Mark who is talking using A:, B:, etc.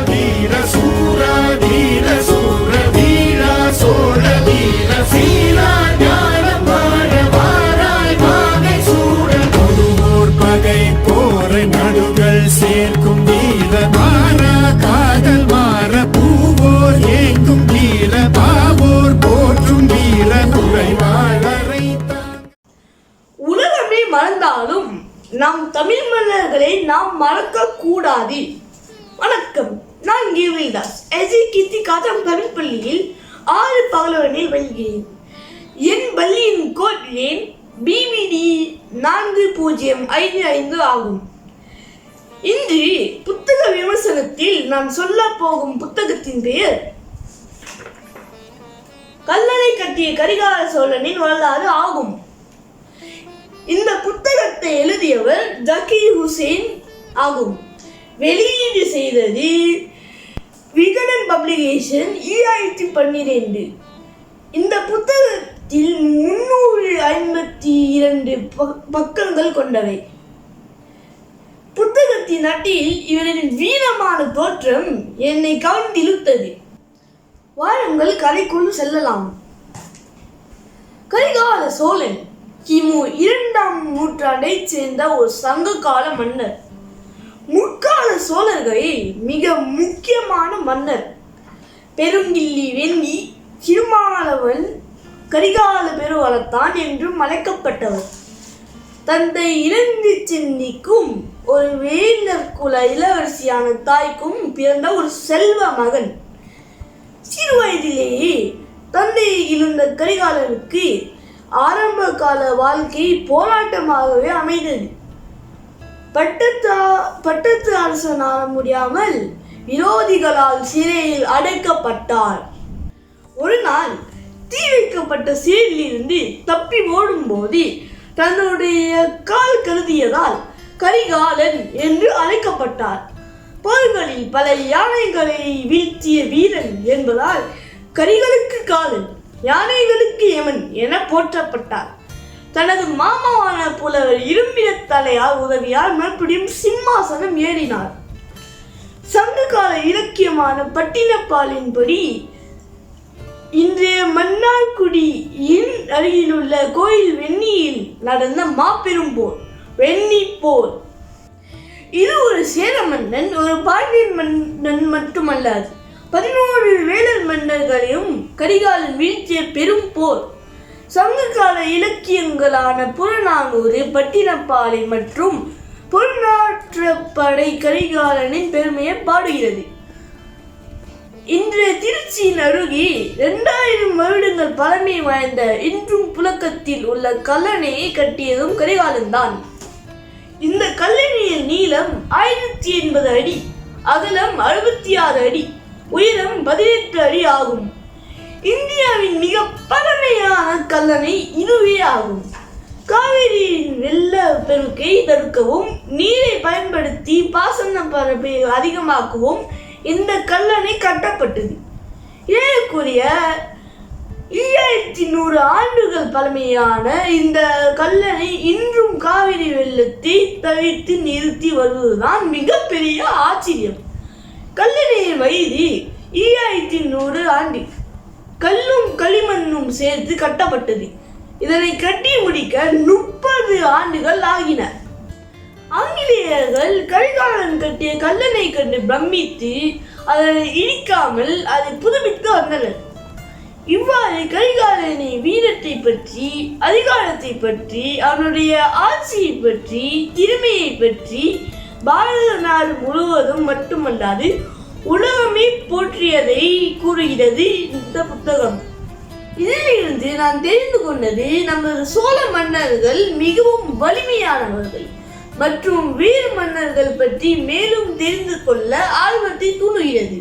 A: வீர சூர வீர சூர வீரா சோழ வீர சீரா ஞானம் வாழ வாராய் வாகை சூழ கொடுவோர் பகை போர நடுகள் சேர்க்கும் வீர மாறா காதல் மாற பூவோர் ஏங்கும் வீர பாவோர் போற்றும் வீர குறைவாளரை
B: உலகமே மறந்தாலும் நம் தமிழ் மன்னர்களை நாம் மறக்க கூடாது. வணக்கம், நான் கீர்த்திதாஸ். கீர்த்தி காத்தம் தமிழ் பள்ளியில் 6 பகலவனில் பயில்கிறேன். என் பள்ளியின் கோட் எண் BVD 4055 ஆகும். இன்று புத்தக விமர்சனத்தில் நான் சொல்ல போகும் புத்தகத்தின் பெயர் கல்லணை கட்டிய கரிகால சோழனின் வரலாறு ஆகும். இந்த புத்தகத்தை எழுதியவர் ஜக்கீர் ஹுசைன் ஆகும். வெளியீடு செய்தது விகடன் பப்ளிகேஷன் 2012. இந்த புத்தகத்தில் 352 பக்கங்கள் கொண்டவை. புத்தகத்தின் அட்டியில் இவரின் வீரமான தோற்றம் என்னை கவர்ந்திழுத்தது. வாருங்கள் கதைக்குள் செல்லலாம். கரிகால சோழன் கிமு 2ஆம் நூற்றாண்டைச் சேர்ந்த ஒரு சங்ககால மன்னர். முற்கால சோழர்களில் மிக முக்கியமான மன்னர். பெருங்கிள்ளி வெண்ணி திருமாவளவன் கரிகால பெருவளத்தான் என்றும் அழைக்கப்பட்டவர். தந்தை இளந்தி சென்னிக்கும் ஒரு வேந்தர் குல இளவரசியான தாய்க்கும் பிறந்த ஒரு செல்வ மகன். சிறு வயதிலேயே தந்தையை இழந்த கரிகாலனுக்கு ஆரம்ப கால வாழ்க்கை போராட்டமாகவே அமைந்தது. பட்டத்து அரசனாக முடியாமல் விரோதிகளால் சிறையில் அடைக்கப்பட்டார். ஒரு நாள் தீ வைக்கப்பட்ட சிறையிலிருந்து தப்பி ஓடும் போது தன்னுடைய கால் கருதியதால் கரிகாலன் என்று அழைக்கப்பட்டார். போர்களில் பல யானைகளை வீழ்த்திய வீரன் என்பதால் கரிகளுக்கு காலன், யானைகளுக்கு யமன் என போற்றப்பட்டார். தனது மாமாவான புலவர் இரும்பிடத்தலையார் உதவியால் மறுபடியும் சிம்மாசனம் ஏறினார். சங்ககால இலக்கியமான பட்டினப்பாலின்படி இன்றைய மன்னார்குடியின் அருகிலுள்ள கோயில் வெண்ணியில் நடந்த மாபெரும் போர் வெண்ணி போர். இது ஒரு சேர மன்னன், ஒரு பாண்டியன் மன்னன் மட்டுமல்லாது 11 வேளர் மன்னர்களையும் கரிகாலன் வீழ்த்திய பெரும் போர். சங்ககால இலக்கியங்களான புறநானூறு, பட்டினப்பாலை மற்றும் பொருளாற்றப்படை கரிகாலனின் பெருமையை பாடுகிறது. இன்றைய திருச்சியின் அருகே 2000 வருடங்கள் பழமை வாய்ந்த இன்றும் புழக்கத்தில் உள்ள கல்லணையை கட்டியதும் கரிகாலன் தான். இந்த கல்லணையின் நீளம் 1080 அடி, அகலம் 66 அடி, உயரம் 18 அடி ஆகும். இந்தியாவின் மிக பழமையான கல்லணை இதுவே ஆகும். காவிரியின் வெள்ள பெருக்கை தடுக்கவும் நீரை பயன்படுத்தி பாசன பரப்பை அதிகமாக்கவும் இந்த கல்லணை கட்டப்பட்டது. ஏறக்குறைய 2100 ஆண்டுகள் பழமையான இந்த கல்லணை இன்றும் காவிரி வெள்ளத்தை தவிர்த்து நிறுத்தி வருவதுதான் மிகப்பெரிய ஆச்சரியம். கல்லணையின் வயது 2100 ஆண்டு. கல்லும் களிமண்ணும் சேர்த்து கட்டப்பட்டது. இதனை கட்டி முடிக்க 30 ஆண்டுகள் ஆகின. ஆங்கிலேயர்கள் கரிகாலன் கட்டிய கல்லணை கண்டு பிரமித்து அதனை இடிக்காமல் அதை புதுப்பித்து வந்தனர். இவ்வாறு கரிகாலனின் வீரத்தை பற்றி, அதிகாரத்தை பற்றி, அவனுடைய ஆட்சியை பற்றி, திறமையை பற்றி பாரத நாடு முழுவதும் மட்டுமல்லாது உலகமே போற்றியதை கூறுகிறது இந்த புத்தகம். இதிலிருந்து நான் தெரிந்து கொண்டது நமது சோழ மன்னர்கள் மிகவும் வலிமையானவர்கள் மற்றும் வீர மன்னர்கள் பற்றி மேலும் தெரிந்து கொள்ள ஆர்வத்தை தூண்டுகிறது.